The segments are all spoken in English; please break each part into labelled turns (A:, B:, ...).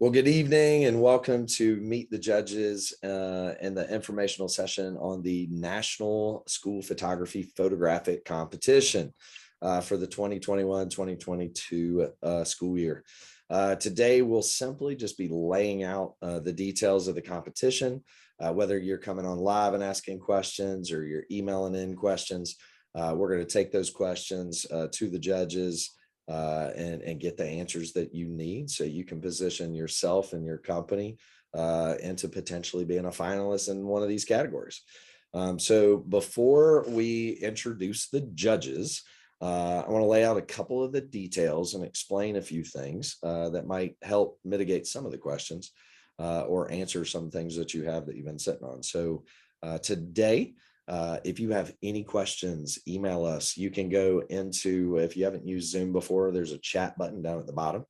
A: Well, good evening and welcome to Meet the Judges and the informational session on the National School Photography Photographic Competition for the 2021-2022 school year. Today, we'll simply just be laying out the details of the competition, whether you're coming on live and asking questions or you're emailing in questions. We're going to take those questions to the judges and get the answers that you need so you can position yourself and your company into potentially being a finalist in one of these categories. So before we introduce the judges, I want to lay out a couple of the details and explain a few things that might help mitigate some of the questions or answer some things that you have that you've been sitting on. So today, if you have any questions, email us. You can go into, if you haven't used Zoom before, there's a chat button down at the bottom.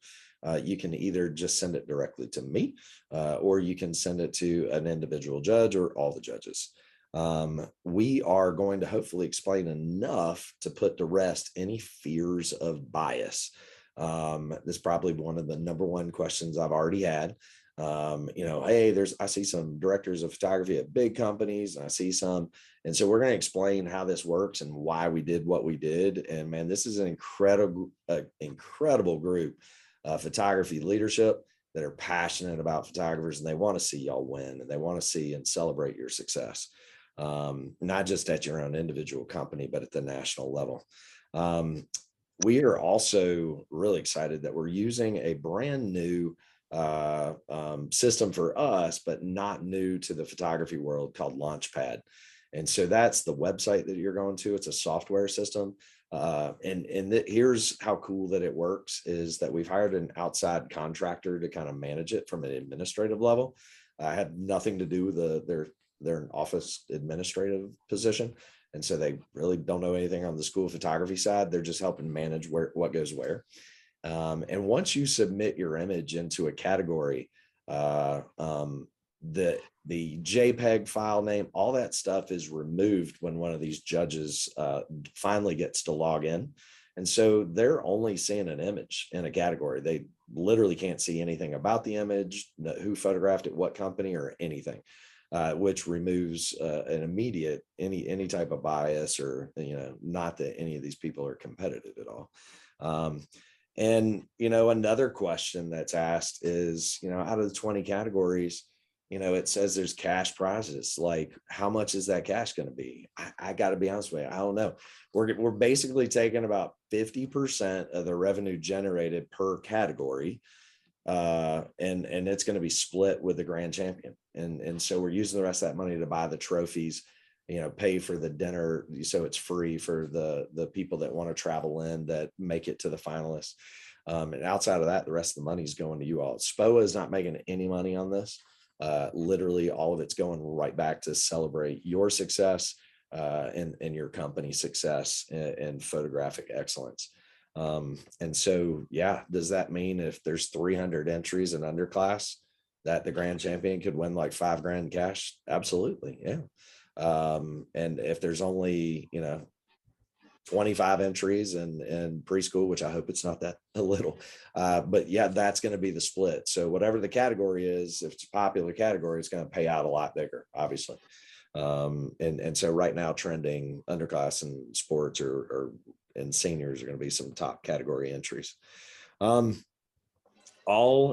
A: You can either just send it directly to me, or you can send it to an individual judge or all the judges. We are going to hopefully explain enough to put to rest any fears of bias. This is probably one of the number one questions I've already had. Hey, I see some directors of photography at big companies, and I see some. And so we're going to explain how this works and why we did what we did. And man, this is an incredible group of photography leadership that are passionate about photographers, and they want to see y'all win, and they want to see and celebrate your success. Not just at your own individual company, but at the national level. We are also really excited that we're using a brand new system for us, but not new to the photography world, called LaunchPad. And so that's the website that you're going to. It's a software system. Here's how cool that it works is that we've hired an outside contractor to kind of manage it from an administrative level. I had nothing to do with they're an office administrative position. And so they really don't know anything on the school photography side. They're just helping manage what goes where. And once you submit your image into a category, the JPEG file name, all that stuff is removed when one of these judges finally gets to log in. And so they're only seeing an image in a category. They literally can't see anything about the image, who photographed it, what company, or anything, which removes an immediate any type of bias, or not that any of these people are competitive at all. And, another question that's asked is, out of the 20 categories, it says there's cash prizes. Like, how much is that cash going to be? I got to be honest with you, I don't know. We're basically taking about 50% of the revenue generated per category, and it's going to be split with the grand champion. And so we're using the rest of that money to buy the trophies, pay for the dinner, so it's free for the people that want to travel in that make it to the finalists. And outside of that, the rest of the money is going to you all. SPOA is not making any money on this. Literally, all of it's going right back to celebrate your success and your company's success and photographic excellence. And so, yeah, does that mean if there's 300 entries in underclass that the grand champion could win like $5,000 cash? Absolutely, yeah. And if there's only 25 entries in preschool, which I hope it's not that little, but yeah, that's going to be the split. So whatever the category is, if it's a popular category, it's going to pay out a lot bigger, obviously. And so right now, trending underclass and sports and seniors are going to be some top category entries. All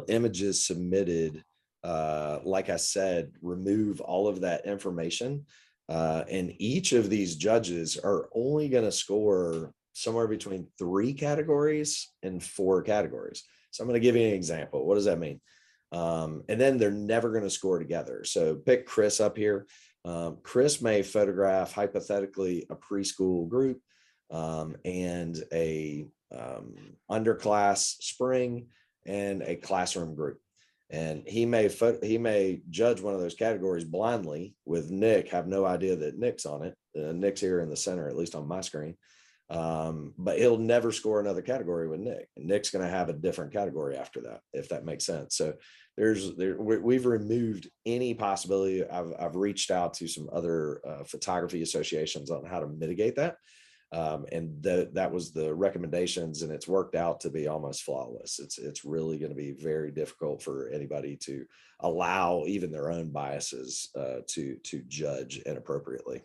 A: images submitted, like I said, remove all of that information. And each of these judges are only going to score somewhere between 3 categories and 4 categories. So I'm going to give you an example. What does that mean? And then they're never going to score together. So pick Chris up here. Chris may photograph, hypothetically, a preschool group and a underclass spring and a classroom group. And he may judge one of those categories blindly with Nick, have no idea that Nick's on it. Nick's here in the center, at least on my screen. But he'll never score another category with Nick. And Nick's going to have a different category after that, if that makes sense. So we've removed any possibility. I've reached out to some other photography associations on how to mitigate that. And that was the recommendations, and it's worked out to be almost flawless. It's really going to be very difficult for anybody to allow even their own biases to judge inappropriately.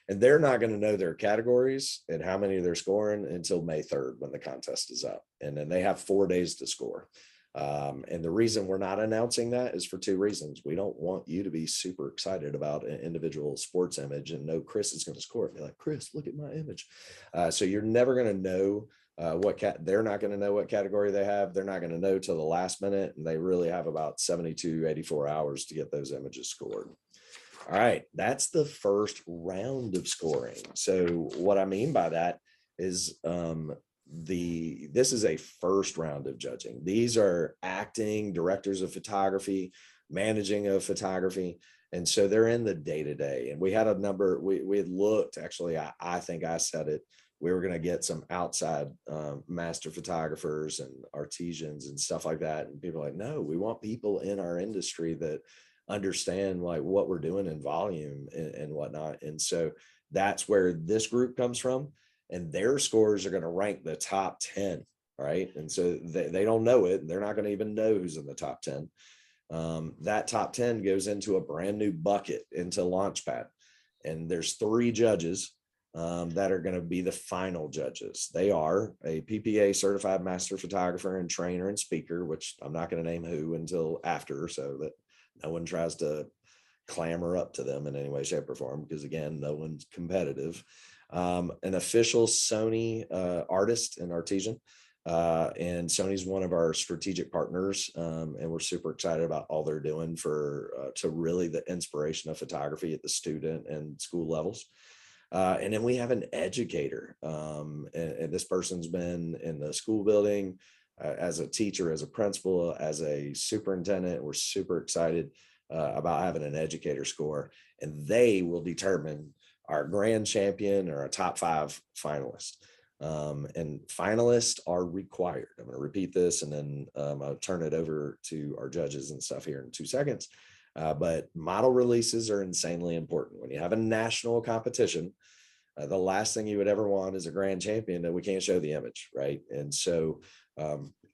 A: And they're not going to know their categories and how many they're scoring until May 3rd when the contest is up. And then they have 4 days to score. And the reason we're not announcing that is for 2 reasons. We don't want you to be super excited about an individual sports image and know Chris is going to score it. Be like, Chris, look at my image. So you're never going to know they're not going to know what category they have. They're not going to know till the last minute. And they really have about 72, 84 hours to get those images scored. All right, that's the first round of scoring. So what I mean by that is this is a first round of judging. These are acting directors of photography, managing of photography. And so they're in the day-to-day. And we had a number, we had looked, actually, I think I said it, we were going to get some outside master photographers and artisans and stuff like that. And people are like, no, we want people in our industry that understand like what we're doing in volume and whatnot. And so that's where this group comes from, and their scores are going to rank the top 10, right? And so they don't know it. They're not going to even know who's in the top 10. That top 10 goes into a brand new bucket into LaunchPad, and there's 3 judges that are going to be the final judges. They are a PPA certified master photographer and trainer and speaker, which I'm not going to name who until after, so that no one tries to clamor up to them in any way, shape, or form, because again, no one's competitive. An official Sony artist and artisan. And Sony's one of our strategic partners. And we're super excited about all they're doing to really the inspiration of photography at the student and school levels. And then we have an educator. And this person's been in the school building as a teacher, as a principal, as a superintendent. We're super excited about having an educator score, and they will determine our grand champion or a top 5 finalist. And finalists are required. I'm going to repeat this, and then I'll turn it over to our judges and stuff here in 2 seconds. But model releases are insanely important. When you have a national competition, the last thing you would ever want is a grand champion that we can't show the image, right? And so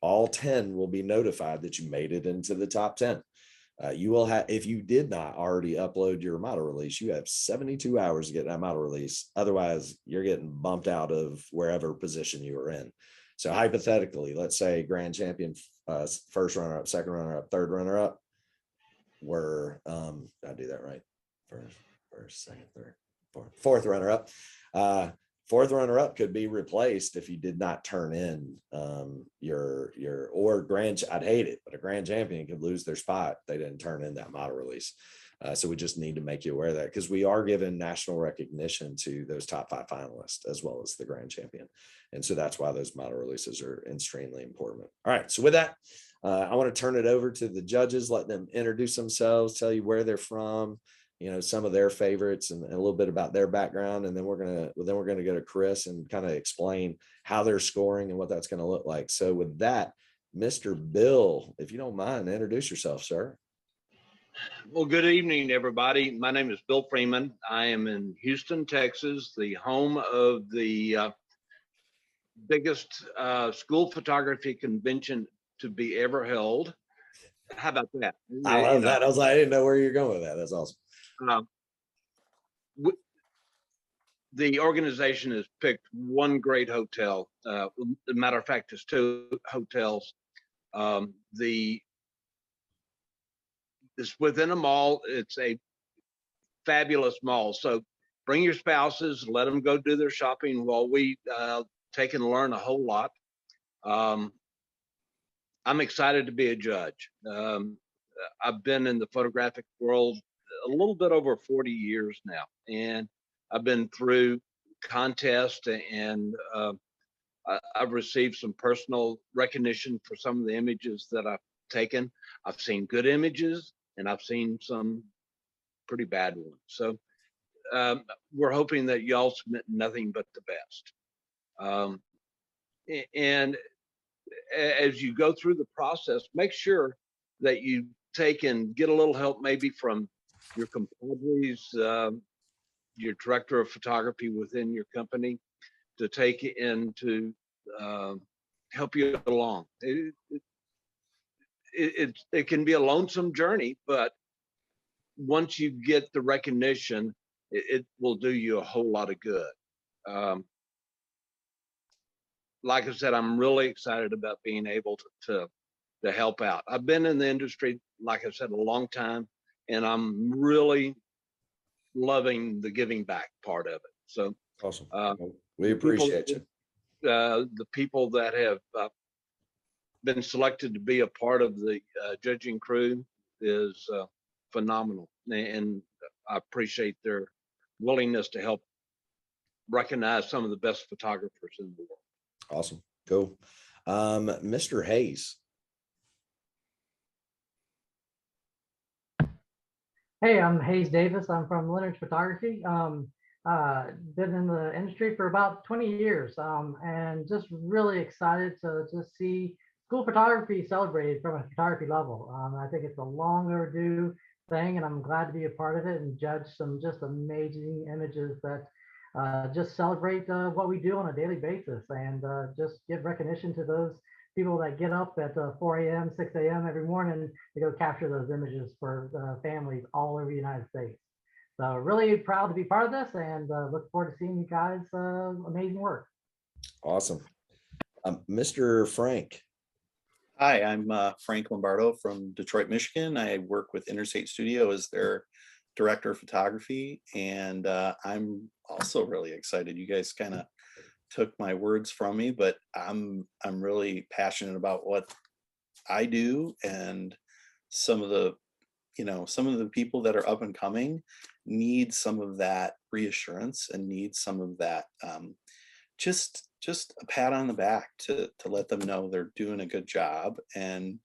A: all 10 will be notified that you made it into the top 10. You will have, if you did not already upload your model release, you have 72 hours to get that model release. Otherwise, you're getting bumped out of wherever position you were in. So hypothetically, let's say grand champion, first runner up, second runner up, third runner up were, did I do that right? First, second, third, fourth runner up. Fourth runner up could be replaced if you did not turn in I'd hate it, but a grand champion could lose their spot. They didn't turn in that model release. So we just need to make you aware of that, because we are giving national recognition to those top 5 finalists as well as the grand champion. And so that's why those model releases are extremely important. All right. So with that, I want to turn it over to the judges, let them introduce themselves, tell you where they're from, some of their favorites and a little bit about their background. And then we're going to go to Chris and kind of explain how they're scoring and what that's going to look like. So with that, Mr. Bill, if you don't mind, introduce yourself, sir.
B: Well, good evening, everybody. My name is Bill Freeman. I am in Houston, Texas, the home of the biggest school photography convention to be ever held. How about that?
A: I love that. I was like, I didn't know where you're going with that. That's awesome.
B: The organization has picked one great hotel. As a matter of fact, it's 2 hotels. It's within a mall. It's a fabulous mall. So bring your spouses, let them go do their shopping while we take and learn a whole lot. I'm excited to be a judge. I've been in the photographic world a little bit over 40 years now, and I've been through contests, and I've received some personal recognition for some of the images that I've taken. I've seen good images, and I've seen some pretty bad ones. So we're hoping that y'all submit nothing but the best. And as you go through the process, make sure that you take and get a little help, maybe from your compadres, your director of photography within your company. to take and to help you along. It can be a lonesome journey, but once you get the recognition, it will do you a whole lot of good. Like I said, I'm really excited about being able to help out. I've been in the industry, like I said, a long time, and I'm really loving the giving back part of it. So
A: awesome. We appreciate you.
B: The people that have been selected to be a part of the judging crew is phenomenal, and I appreciate their willingness to help recognize some of the best photographers in the world.
A: Awesome. Cool. Mr. Hayes.
C: Hey, I'm Hayes Davis. I'm from Leonard's Photography. Been in the industry for about 20 years, and just really excited to just see school photography celebrated from a photography level. I think it's a long overdue thing, and I'm glad to be a part of it and judge some just amazing images that just celebrate what we do on a daily basis, and just give recognition to those people that get up at 4 a.m., 6 a.m. every morning to go capture those images for families all over the United States. So really proud to be part of this, and look forward to seeing you guys' amazing work.
A: Awesome. Mr. Frank.
D: Hi, I'm Frank Lombardo from Detroit, Michigan. I work with Interstate Studio as their director of photography, and I'm also really excited. You guys kind of took my words from me, but I'm really passionate about what I do, and some of the people that are up and coming need some of that reassurance and need some of that just a pat on the back to let them know they're doing a good job, and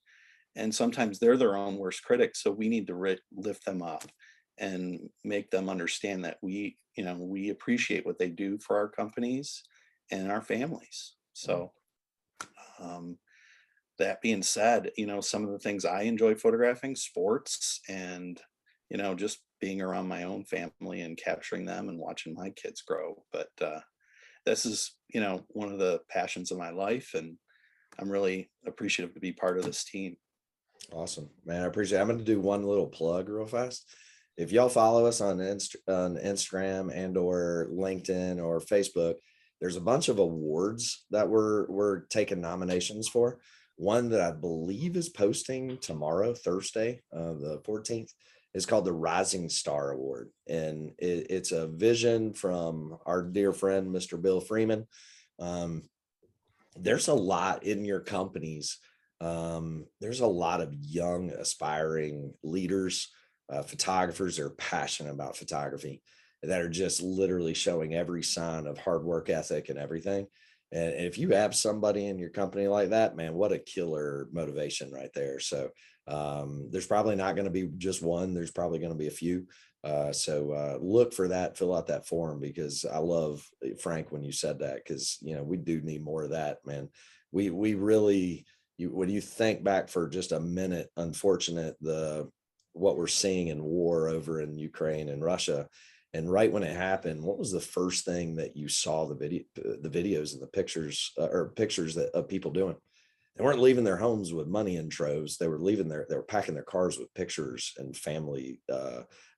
D: sometimes they're their own worst critics, so we need to lift them up and make them understand that we appreciate what they do for our companies and our families. So that being said, some of the things I enjoy photographing, sports, and just being around my own family and capturing them and watching my kids grow. But this is one of the passions of my life, and I'm really appreciative to be part of this team.
A: Awesome, man. I appreciate it. I'm going to do one little plug real fast. If y'all follow us on Instagram and or LinkedIn or Facebook, there's a bunch of awards that we're taking nominations for. One that I believe is posting tomorrow, Thursday, the 14th, is called the Rising Star Award. And it's a vision from our dear friend, Mr. Bill Freeman. There's a lot in your companies. There's a lot of young, aspiring leaders, photographers that are passionate about photography, that are just literally showing every sign of hard work ethic and everything. And if you have somebody in your company like that, man, what a killer motivation right there. So there's probably not going to be just one. There's probably going to be a few. So look for that, fill out that form, because I love, Frank, when you said that, because, we do need more of that, man. We really, when you think back for just a minute, unfortunate, what we're seeing in war over in Ukraine and Russia. And right when it happened, what was the first thing that you saw the videos and the pictures of people doing? They weren't leaving their homes with money in troves. They were packing their cars with pictures and family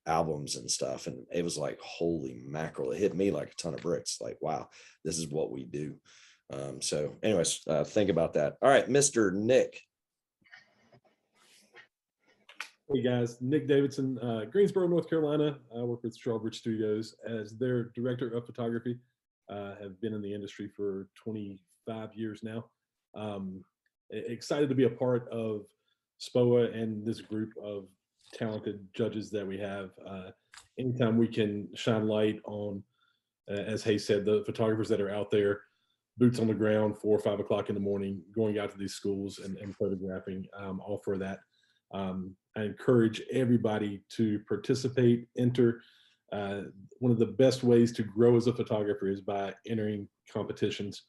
A: albums and stuff. And it was like, holy mackerel. It hit me like a ton of bricks. Like, wow, this is what we do. So anyways, think about that. All right, Mr. Nick.
E: Hey guys, Nick Davidson, Greensboro, North Carolina. I work with Strawbridge Studios as their director of photography. Have been in the industry for 25 years now. Excited to be a part of SPOA and this group of talented judges that we have. Anytime we can shine light on, as Hayes said, the photographers that are out there, boots on the ground, 4 or 5 o'clock in the morning, going out to these schools and photographing, all for that. I encourage everybody to participate, enter. One of the best ways to grow as a photographer is by entering competitions.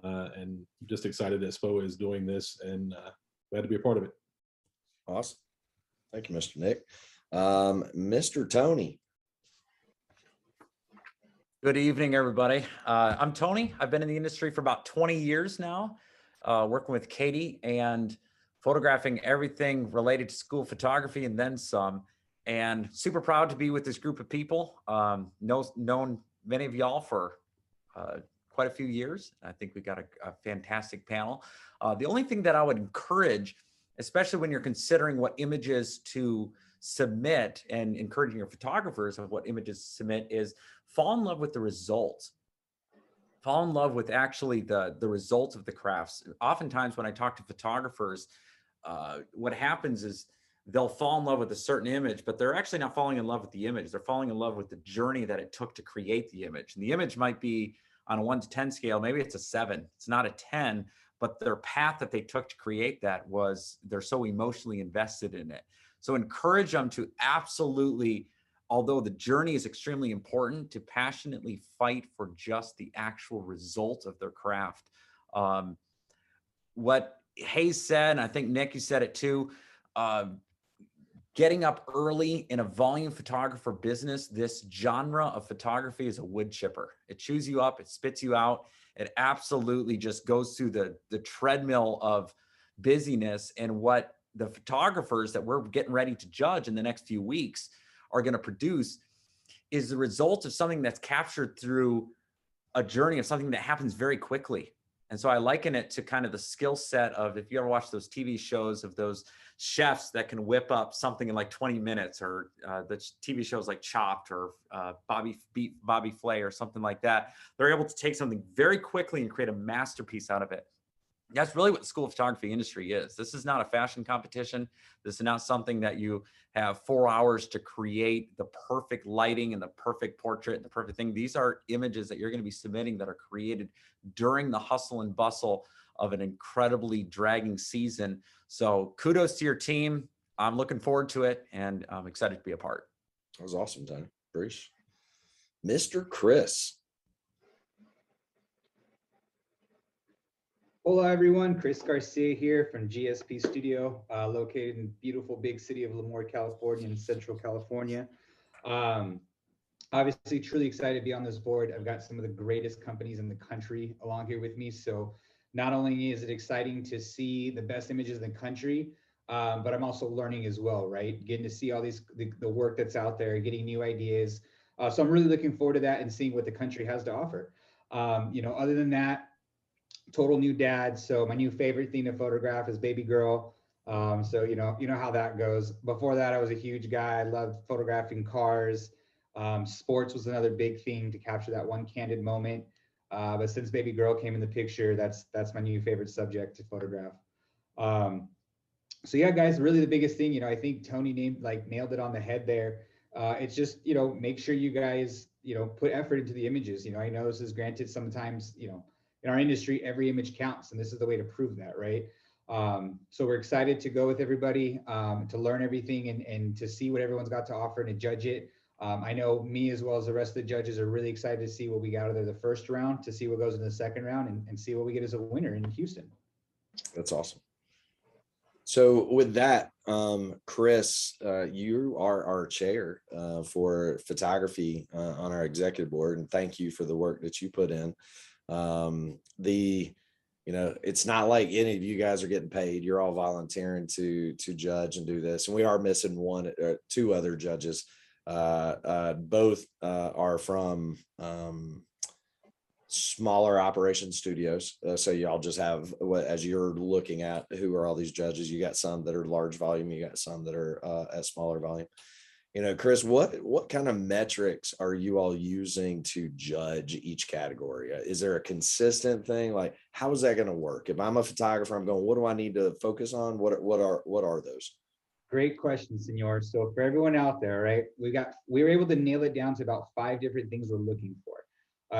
E: And just excited that SPOA is doing this, and glad to be a part of it.
A: Awesome. Thank you, Mr. Nick. Mr. Tony.
F: Good evening, everybody. I'm Tony. I've been in the industry for about 20 years now, working with Katie and photographing everything related to school photography and then some. And super proud to be with this group of people. Known many of y'all for quite a few years. I think we got a fantastic panel. The only thing that I would encourage, especially when you're considering what images to submit and encouraging your photographers of what images to submit, is fall in love with the results. Fall in love with actually the results of the crafts. Oftentimes when I talk to photographers, what happens is they'll fall in love with a certain image, but they're actually not falling in love with the image. They're falling in love with the journey that it took to create the image. And the image might be on a 1 to 10 scale, maybe it's a 7, it's not a 10, but their path that they took to create that was, they're so emotionally invested in it. So encourage them to absolutely, although the journey is extremely important, to passionately fight for just the actual result of their craft. What Hayes said, and I think Nick, you said it too, getting up early in a volume photographer business, this genre of photography is a wood chipper. It chews you up, it spits you out. It absolutely just goes through the treadmill of busyness. And what the photographers that we're getting ready to judge in the next few weeks are going to produce is the result of something that's captured through a journey of something that happens very quickly. And so I liken it to kind of the skill set of, if you ever watch those TV shows of those chefs that can whip up something in like 20 minutes, or the TV shows like Chopped or Bobby Flay or something like that. They're able to take something very quickly and create a masterpiece out of it. That's really what the school of photography industry is. This is not a fashion competition. This is not something that you have 4 hours to create the perfect lighting and the perfect portrait and the perfect thing. These are images that you're going to be submitting that are created during the hustle and bustle of an incredibly dragging season. So kudos to your team. I'm looking forward to it, and I'm excited to be a part.
A: That was awesome, Tony. Bruce. Mr. Chris.
G: Hola everyone, Chris Garcia here from GSP Studio, located in beautiful big city of Lemoore, California in Central California. Obviously truly excited to be on this board. I've got some of the greatest companies in the country along here with me. So not only is it exciting to see the best images in the country, but I'm also learning as well, right? Getting to see all these, the work that's out there, getting new ideas. So I'm really looking forward to that and seeing what the country has to offer. Other than that, total new dad. So my new favorite thing to photograph is baby girl. So you know how that goes. Before that, I was a huge guy. I loved photographing cars. Sports was another big thing to capture that one candid moment. But since baby girl came in the picture, that's my new favorite subject to photograph. So yeah, guys, really the biggest thing, I think Tony nailed it on the head there. It's just, make sure you guys, put effort into the images. I know this is granted sometimes, in our industry, every image counts, and this is the way to prove that, right? So we're excited to go with everybody, to learn everything and to see what everyone's got to offer and to judge it. I know me as well as the rest of the judges are really excited to see what we got out of there the first round, to see what goes in the second round, and see what we get as a winner in Houston.
A: That's awesome. So with that, Chris, you are our chair for photography on our executive board, and thank you for the work that you put in. It's not like any of you guys are getting paid. You're all volunteering to judge and do this, and we are missing two other judges. Both are from smaller operation studios. So y'all just have, as you're looking at who are all these judges, you got some that are large volume, you got some that are at smaller volume. Chris, what kind of metrics are you all using to judge each category? Is there a consistent thing? Like, how is that going to work? If I'm a photographer, I'm going, what do I need to focus on? What are those?
G: Great question, Senor. So for everyone out there, right, we were able to nail it down to about 5 different things we're looking for.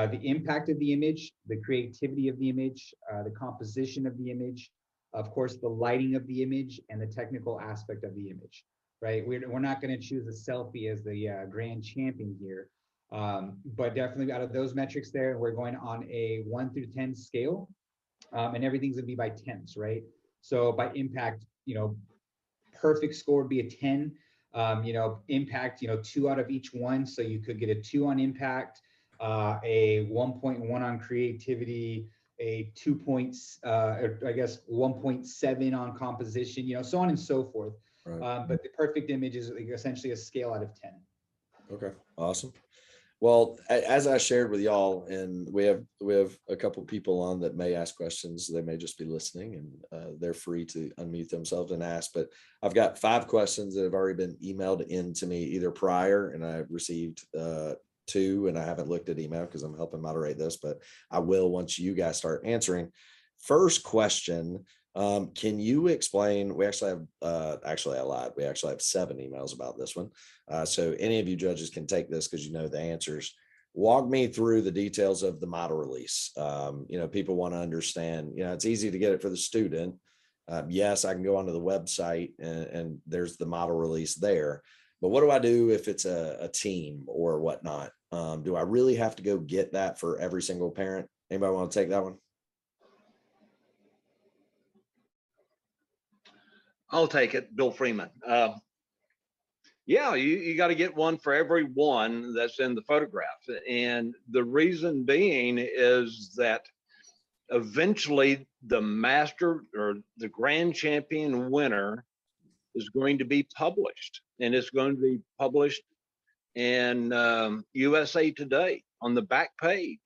G: The impact of the image, the creativity of the image, the composition of the image, of course, the lighting of the image, and the technical aspect of the image, right? We're not going to choose a selfie as the grand champion here, but definitely out of those metrics there, we're going on a 1 through 10 scale, and everything's going to be by 10s, right? So by impact, perfect score would be a 10. Impact, 2 out of each one, so you could get a 2 on impact. a 1.1 on creativity, a 2 points, or I guess 1.7 on composition, you know, so on and so forth.
A: Right.
G: But the perfect image is essentially a scale out of 10.
A: Okay, awesome. Well, as I shared with y'all, and we have a couple people on that may ask questions. They may just be listening, and they're free to unmute themselves and ask. But I've got 5 questions that have already been emailed in to me either prior, and I've received 2, and I haven't looked at email because I'm helping moderate this, but I will once you guys start answering. First question. Can you explain? We actually have actually I lied. We actually have 7 emails about this one. So any of you judges can take this because you know the answers. Walk me through the details of the model release. You know, people want to understand. You know, it's easy to get it for the student. Yes, I can go onto the website and there's the model release there. But what do I do if it's a team or whatnot? Do I really have to go get that for every single parent? Anybody want to take that one?
B: I'll take it, Bill Freeman. Yeah, you got to get one for every one that's in the photograph. And the reason being is that eventually the master or the grand champion winner is going to be published, and it's going to be published in USA Today on the back page.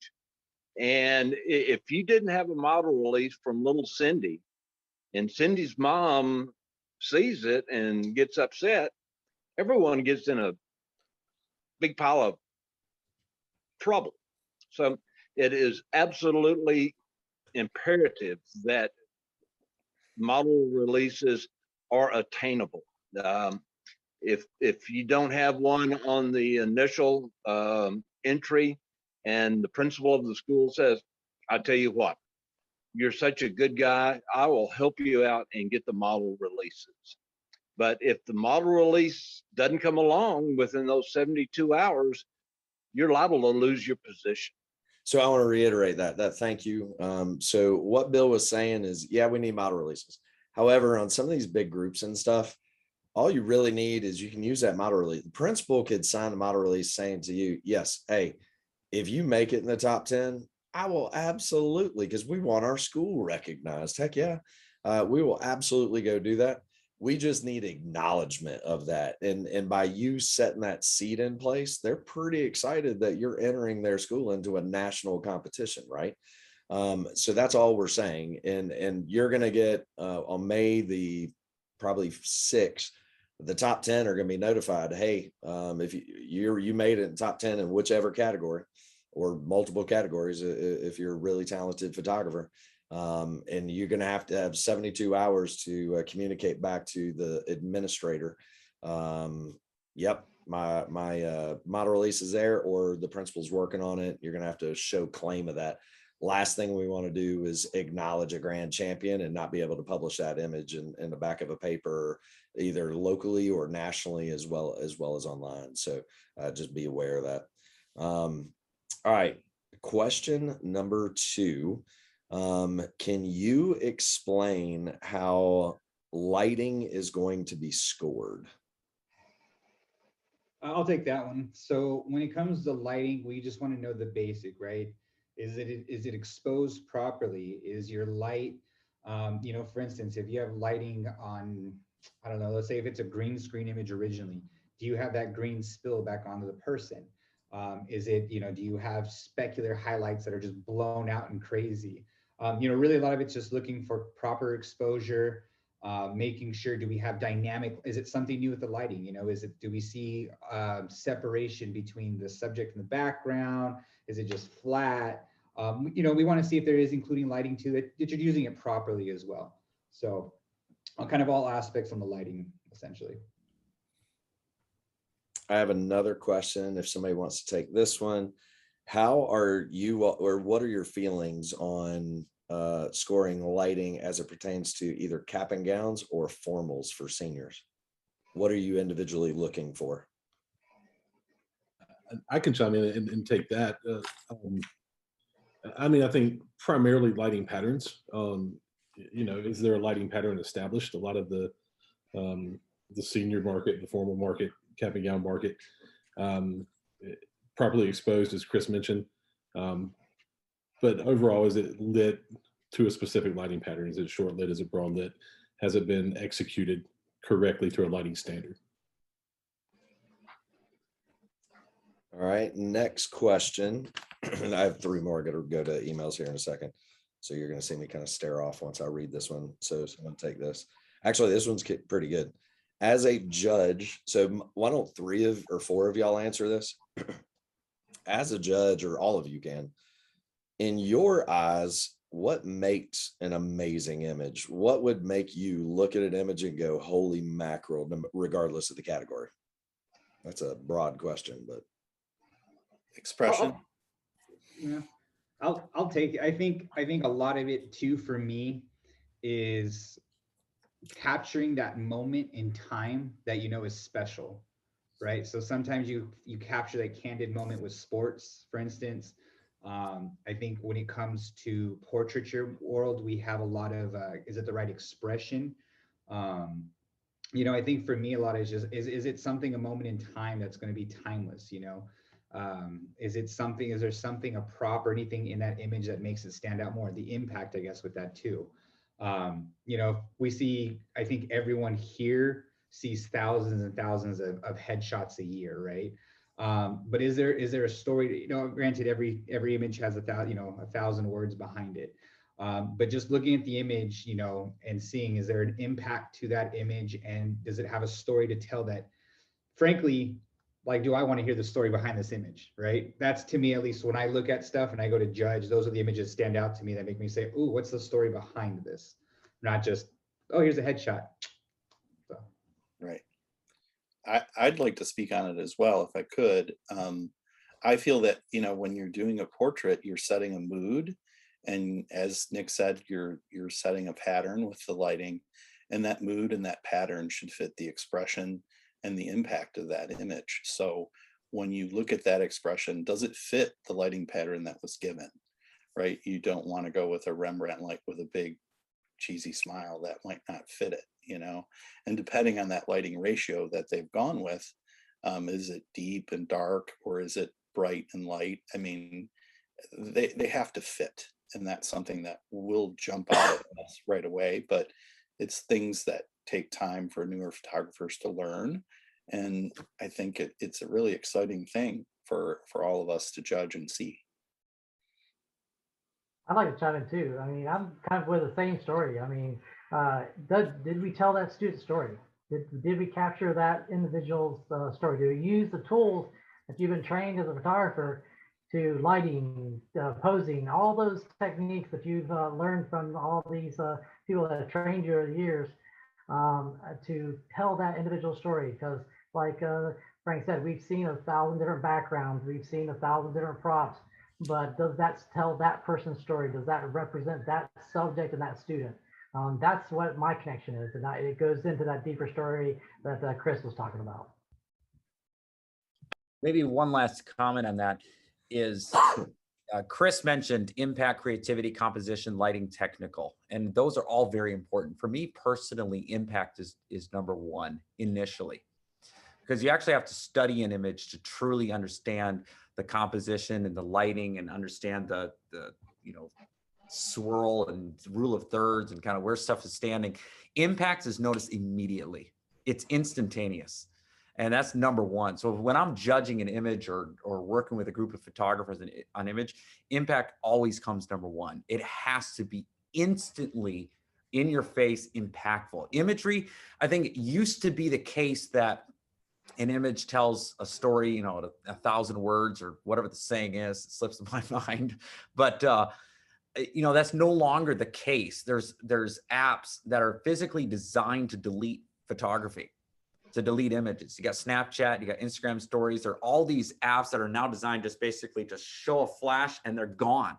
B: And if you didn't have a model release from little Cindy, and Cindy's mom sees it and gets upset, everyone gets in a big pile of trouble. So it is absolutely imperative that model releases are attainable. If you don't have one on the initial entry, and the principal of the school says, "I tell you what, you're such a good guy, I will help you out and get the model releases." But if the model release doesn't come along within those 72 hours, you're liable to lose your position.
A: So I want to reiterate that thank you. So what Bill was saying is, yeah, we need model releases. However, on some of these big groups and stuff, all you really need is you can use that model release. The principal could sign the model release saying to you, yes, hey, if you make it in the top 10, I will absolutely, because we want our school recognized. Heck yeah. We will absolutely go do that. We just need acknowledgement of that. And by you setting that seed in place, they're pretty excited that you're entering their school into a national competition, right? So that's all we're saying. And you're going to get on May the probably 6th, the top 10 are going to be notified. Hey, if you made it in top 10 in whichever category or multiple categories, if you're a really talented photographer, and you're going to have 72 hours to communicate back to the administrator. Yep, my model release is there, or the principal's working on it. You're going to have to show claim of that. Last thing we want to do is acknowledge a grand champion and not be able to publish that image in the back of a paper, either locally or nationally, as well as online. So just be aware of that. All right. Question number 2. Can you explain how lighting is going to be scored?
G: I'll take that one. So when it comes to lighting, we just want to know the basic, right? Is it exposed properly? Is your light, you know, for instance, if you have lighting on, I don't know, let's say if it's a green screen image originally, do you have that green spill back onto the person? Is it, you know, do you have specular highlights that are just blown out and crazy? You know, really a lot of it's just looking for proper exposure, making sure, do we have dynamic, is it something new with the lighting? You know, do we see separation between the subject and the background? Is it just flat? You know, we want to see if there is including lighting too, that you're using it properly as well. So kind of all aspects on the lighting, essentially.
A: I have another question if somebody wants to take this one. How are you, or what are your feelings on scoring lighting as it pertains to either cap and gowns or formals for seniors? What are you individually looking for?
E: I can chime in and take that. I mean, I think primarily lighting patterns. You know, is there a lighting pattern established? A lot of the senior market, the formal market, cap and gown market, properly exposed, as Chris mentioned. But overall, is it lit to a specific lighting pattern? Is it short lit? Is it broad lit? Has it been executed correctly to a lighting standard?
A: All right, next question. And I have 3 more. I got to go to emails here in a second. So you're going to see me kind of stare off once I read this one. So someone take this. Actually, this one's pretty good. As a judge, so why don't 3 or 4 of y'all answer this? As a judge, or all of you can, in your eyes, what makes an amazing image? What would make you look at an image and go, holy mackerel, regardless of the category? That's a broad question, but.
D: Expression.
G: Yeah, I'll take it. I think a lot of it too for me is capturing that moment in time that you know is special, right? So sometimes you capture that candid moment with sports, for instance. I think when it comes to portraiture world, we have a lot of is it the right expression? You know, I think for me a lot is just is it something, a moment in time that's going to be timeless, you know? Is there something, a prop or anything in that image that makes it stand out more? The impact, I guess, with that too. You know, we see, I think everyone here sees thousands and thousands of headshots a year, right? But is there a story? You know, granted, every image has 1,000 words behind it. But just looking at the image, you know, and seeing, is there an impact to that image, and does it have a story to tell that, frankly, like, do I want to hear the story behind this image, right? That's, to me, at least when I look at stuff and I go to judge, those are the images that stand out to me that make me say, ooh, what's the story behind this? Not just, oh, here's a headshot. So.
D: Right. I'd like to speak on it as well, if I could. I feel that, you know, when you're doing a portrait, you're setting a mood. And as Nick said, you're setting a pattern with the lighting, and that mood and that pattern should fit the expression and the impact of that image. So when you look at that expression, does it fit the lighting pattern that was given, right? You don't want to go with a Rembrandt light with a big cheesy smile. That might not fit it, you know? And depending on that lighting ratio that they've gone with, is it deep and dark, or is it bright and light? I mean, they have to fit. And that's something that will jump out at us right away, but it's things that take time for newer photographers to learn. And I think it's a really exciting thing for all of us to judge and see.
C: I'd like to chime in too. I mean, I'm kind of with the same story. I mean, did we tell that student's story? Did we capture that individual's story? Do we use the tools that you've been trained as a photographer to lighting, posing, all those techniques that you've learned from all these people that have trained you over the years to tell that individual story? Because like Frank said, we've seen 1,000 different backgrounds, we've seen 1,000 different props, but does that tell that person's story? Does that represent that subject and that student? That's what my connection is, and it goes into that deeper story that Chris was talking about.
F: Maybe one last comment on that is Chris mentioned impact, creativity, composition, lighting, technical, and those are all very important. For me personally, impact is number one initially, because you actually have to study an image to truly understand the composition and the lighting, and understand the you know, swirl and rule of thirds and kind of where stuff is standing. Impact is noticed immediately. It's instantaneous. And that's number one. So when I'm judging an image or working with a group of photographers on image, impact always comes number one. It has to be instantly in your face, impactful. Imagery, I think it used to be the case that an image tells a story, you know, 1,000 words or whatever the saying is, it slips my mind. But you know, that's no longer the case. There's apps that are physically designed to delete photography, to delete images. You got Snapchat, you got Instagram stories. There are all these apps that are now designed just basically to show a flash and they're gone.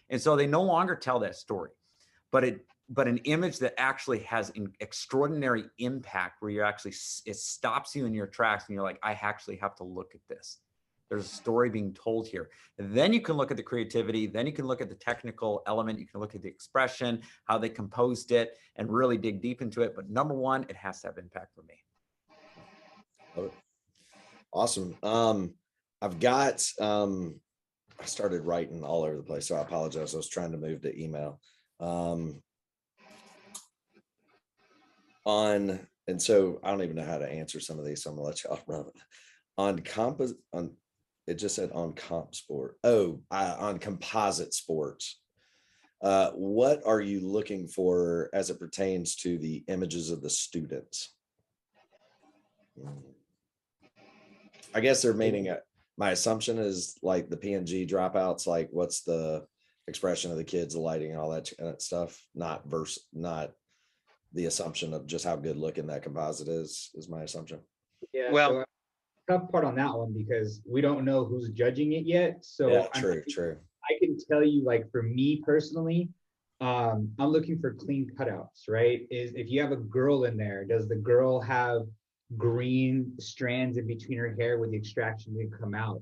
F: And so they no longer tell that story, but an image that actually has an extraordinary impact, where it stops you in your tracks and you're like, I actually have to look at this. There's a story being told here. And then you can look at the creativity, then you can look at the technical element, you can look at the expression, how they composed it, and really dig deep into it. But number one, it has to have impact for me.
A: Awesome. I've got, I started writing all over the place, so I apologize. I was trying to move to email. And so I don't even know how to answer some of these, so I'm gonna let y'all run on it just said on comp sport. Oh, on composite sports. What are you looking for as it pertains to the images of the students? I guess they're meaning, my assumption is like the PNG dropouts, like what's the expression of the kids, the lighting, and all that stuff, not the assumption of just how good looking that composite is my assumption.
G: Yeah.
B: Well,
G: So tough part on that one because we don't know who's judging it yet. So
A: Yeah,
G: I'm-
A: true.
G: I can tell you, like for me personally, I'm looking for clean cutouts, right? Is if you have a girl in there, does the girl have green strands in between her hair where the extraction didn't come out?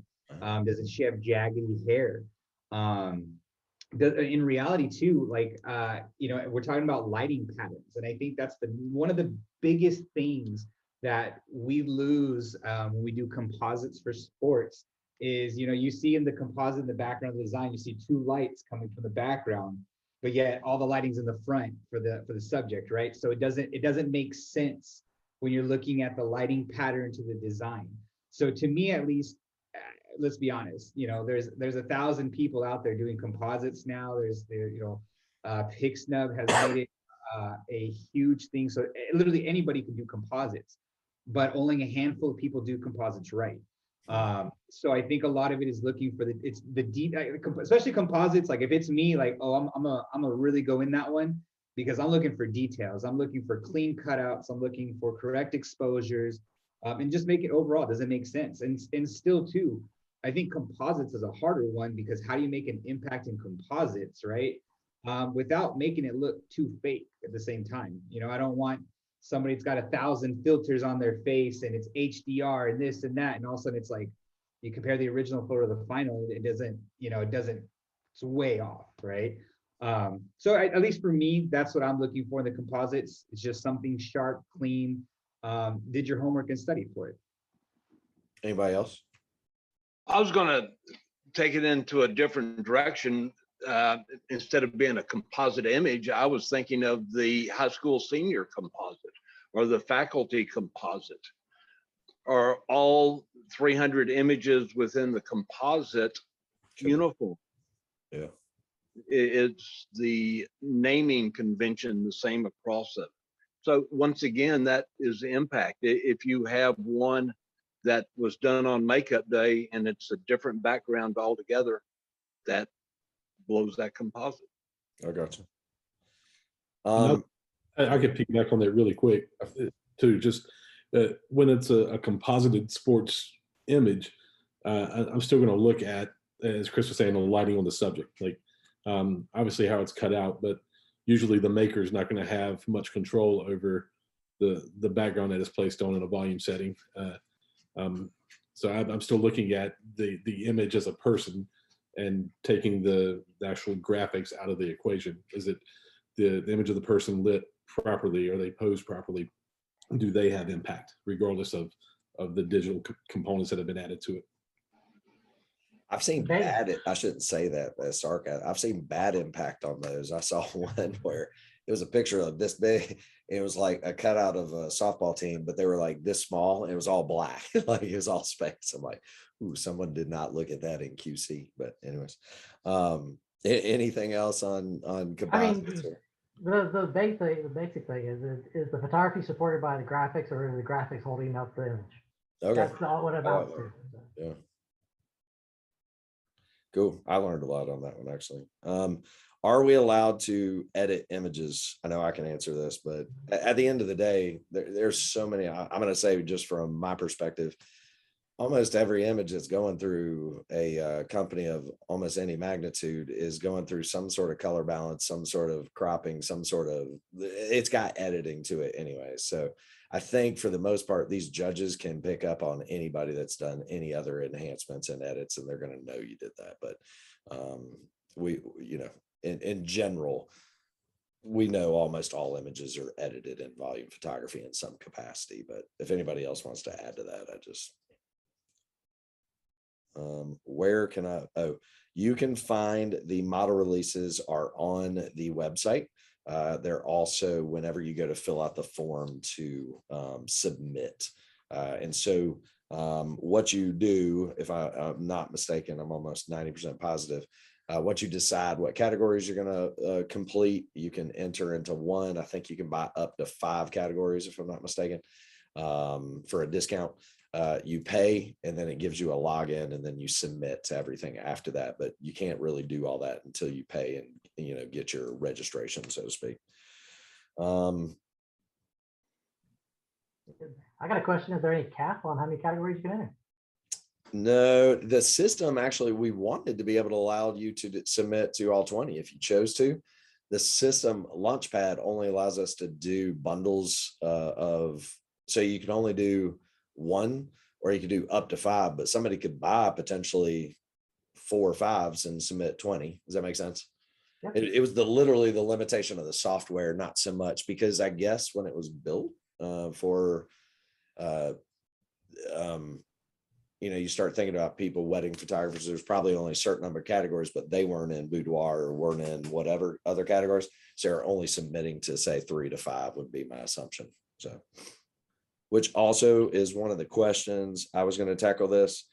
G: Doesn't she have jaggedy hair? In reality too, like we're talking about lighting patterns, and I think that's one of the biggest things that we lose when we do composites for sports is, you see in the composite in the background of the design, you see two lights coming from the background, but yet all the lighting's in the front for the subject, right? So it doesn't make sense when you're looking at the lighting pattern to the design. So to me, at least, let's be honest, there's 1,000 people out there doing composites now. Pixnub has made it a huge thing. So literally anybody can do composites, but only a handful of people do composites right. So I think a lot of it is looking for the deep, especially composites. Like if it's me, like, oh, I'm gonna really go in that one because I'm looking for details. I'm looking for clean cutouts. I'm looking for correct exposures, and just make it overall. Does it make sense? And still too, I think composites is a harder one because how do you make an impact in composites, right? Without making it look too fake at the same time. I don't want somebody that's got 1,000 filters on their face and it's HDR and this and that, and all of a sudden it's like you compare the original photo to the final, it doesn't, it's way off, right? So at least for me, that's what I'm looking for in the composites. It's just something sharp, clean. Did your homework and study for it.
A: Anybody else?
B: I was going to take it into a different direction. Instead of being a composite image, I was thinking of the high school senior composite or the faculty composite, or all 300 images within the composite uniform.
A: Yeah.
B: It's the naming convention, the same across it. So once again, that is the impact. If you have one that was done on makeup day and it's a different background altogether, that blows that composite.
A: I got you.
E: I could piggyback on that really quick too. Just when it's a composited sports image, I'm still going to look at, as Chris was saying, the lighting on the subject. Like obviously how it's cut out, but usually the maker is not going to have much control over the background that is placed on in a volume setting. So I'm still looking at the image as a person and taking the actual graphics out of the equation. Is it the image of the person lit properly? Are they posed properly? Do they have impact regardless of the digital components that have been added to it?
A: I've seen bad, I shouldn't say that as sarcasm. I've seen bad impact on those. I saw one where it was a picture of this big. It was like a cutout of a softball team, but they were like this small and it was all black. Like it was all space. I'm like, ooh, someone did not look at that in QC. But anyways, anything else on composites?
C: The basic thing is the photography supported by the graphics, or is the graphics holding up the image?
A: Okay.
C: That's not what about to.
A: Yeah. Cool. I learned a lot on that one, actually. Are we allowed to edit images? I know I can answer this, but at the end of the day, there's so many. I'm going to say, just from my perspective, almost every image that's going through a company of almost any magnitude is going through some sort of color balance, some sort of cropping, it's got editing to it anyway. So I think for the most part, these judges can pick up on anybody that's done any other enhancements and edits, and they're going to know you did that. But in general, we know almost all images are edited in volume photography in some capacity. But if anybody else wants to add to that, Where can I, oh, you can find the model releases are on the website. They're also whenever you go to fill out the form to submit. And so what you do, if I'm not mistaken, I'm almost 90% positive. Once you decide what categories you're going to complete, you can enter into one. I think you can buy up to 5 categories, if I'm not mistaken, for a discount. You pay, and then it gives you a login, and then you submit to everything after that. But you can't really do all that until you pay and, you know, get your registration, so to speak.
C: I got a question. Is there any cap on how many categories you can enter?
A: No, the system actually, we wanted to be able to allow you to submit to all 20 if you chose to. The system LaunchPad only allows us to do bundles so you can only do 1, or you could do up to 5, but somebody could buy potentially 4 or 5s and submit 20. Does that make sense?
C: Yep.
A: It was literally the limitation of the software, not so much, because I guess when it was built you know, you start thinking about people, wedding photographers, there's probably only a certain number of categories, but they weren't in boudoir or weren't in whatever other categories. So they're only submitting to say 3 to 5 would be my assumption. So, which also is one of the questions I was going to tackle this.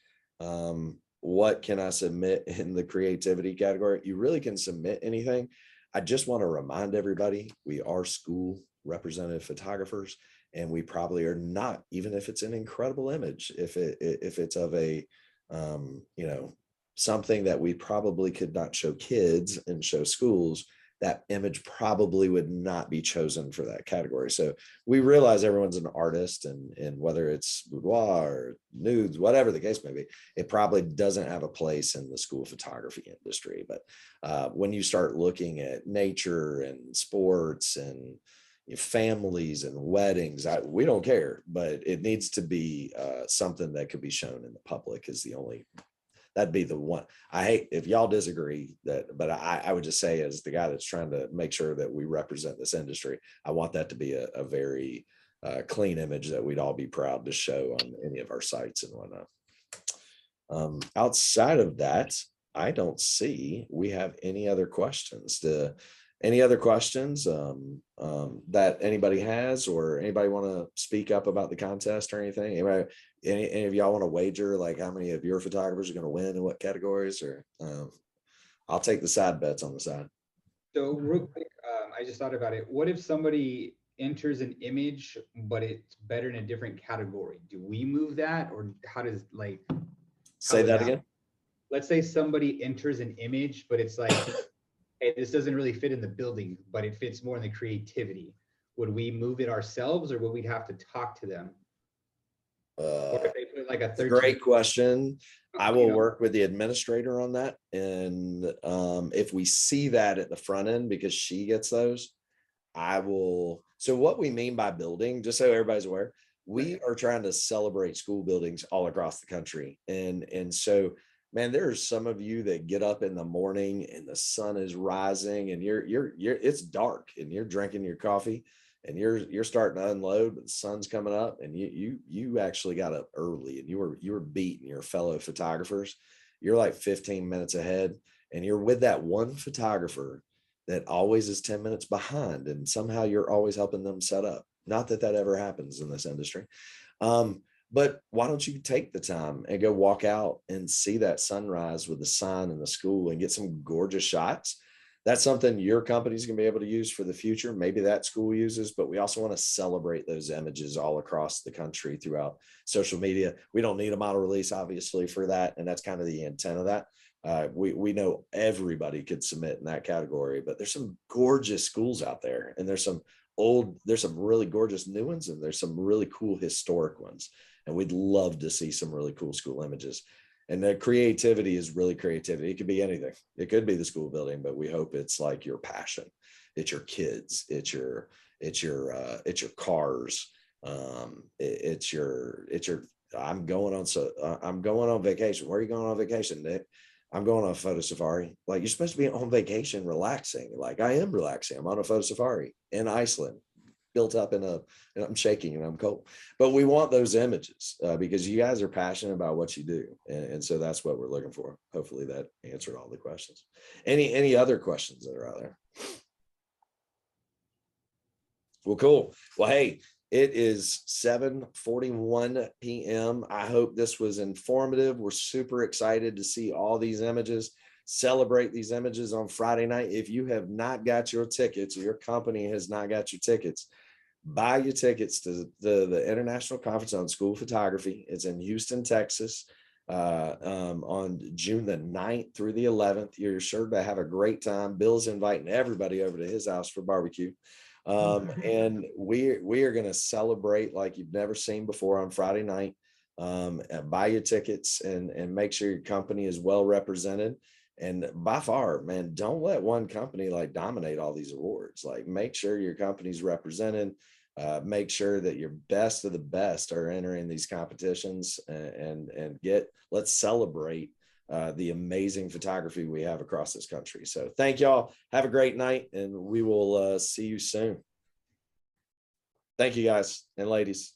A: What can I submit in the creativity category? You really can submit anything. I just want to remind everybody, we are school representative photographers, and we probably are not, even if it's an incredible image, if it's of a, you know, something that we probably could not show kids and show schools, that image probably would not be chosen for that category. So we realize everyone's an artist, and whether it's boudoir or nudes, whatever the case may be, it probably doesn't have a place in the school photography industry. But when you start looking at nature and sports and families and weddings, we don't care, but it needs to be something that could be shown in the public is the only, that'd be the one. I hate if y'all disagree that, but I would just say, as the guy that's trying to make sure that we represent this industry, I want that to be a very clean image that we'd all be proud to show on any of our sites and whatnot. Outside of that, I don't see we have any other questions. Any other questions that anybody has, or anybody want to speak up about the contest or anything? Anybody, any of y'all want to wager like how many of your photographers are going to win and what categories? Or I'll take the side bets on the side.
G: So real quick, I just thought about it. What if somebody enters an image, but it's better in a different category? Do we move that, or how does
A: Say that again?
G: Let's say somebody enters an image, but it's like, hey, this doesn't really fit in the building, but it fits more in the creativity. Would we move it ourselves, or would we have to talk to them? Or if they put like a 13.
A: Great question. I will work with the administrator on that. And if we see that at the front end, because she gets those, I will. So what we mean by building, just so everybody's aware, we are trying to celebrate school buildings all across the country. And so, man, there's some of you that get up in the morning and the sun is rising and it's dark and you're drinking your coffee and you're starting to unload, but the sun's coming up, and you actually got up early, and you were beating your fellow photographers. You're like 15 minutes ahead, and you're with that one photographer that always is 10 minutes behind, and somehow you're always helping them set up. Not that that ever happens in this industry. But why don't you take the time and go walk out and see that sunrise with the sign in the school and get some gorgeous shots? That's something your company's going to be able to use for the future. Maybe that school uses, but we also want to celebrate those images all across the country throughout social media. We don't need a model release, obviously, for that. And that's kind of the intent of that. We know everybody could submit in that category, but there's some gorgeous schools out there, and there's some really gorgeous new ones, and there's some really cool historic ones. And we'd love to see some really cool school images. And the creativity is really creativity. It could be anything. It could be the school building, but we hope it's like your passion. It's your kids. It's your cars. I'm going on vacation. Where are you going on vacation, Nick? I'm going on a photo safari. Like, you're supposed to be on vacation, relaxing. Like, I am relaxing. I'm on a photo safari in Iceland. built up and I'm shaking and I'm cold, but we want those images because you guys are passionate about what you do. And so that's what we're looking for. Hopefully that answered all the questions. Any other questions that are out there? Well, cool. Well, hey, it is 7:41 p.m. I hope this was informative. We're super excited to see all these images, celebrate these images on Friday night. If you have not got your tickets, or your company has not got your tickets, buy your tickets to the International Conference on School Photography. It's in Houston, Texas, on June the 9th through the 11th. You're sure to have a great time. Bill's inviting everybody over to his house for barbecue. And we are going to celebrate like you've never seen before on Friday night. Buy your tickets and make sure your company is well represented. And by far, man, don't let one company like dominate all these awards. Like, make sure your company's represented. Make sure that your best of the best are entering these competitions, and let's celebrate the amazing photography we have across this country. So thank y'all. Have a great night, and we will see you soon. Thank you, guys and ladies.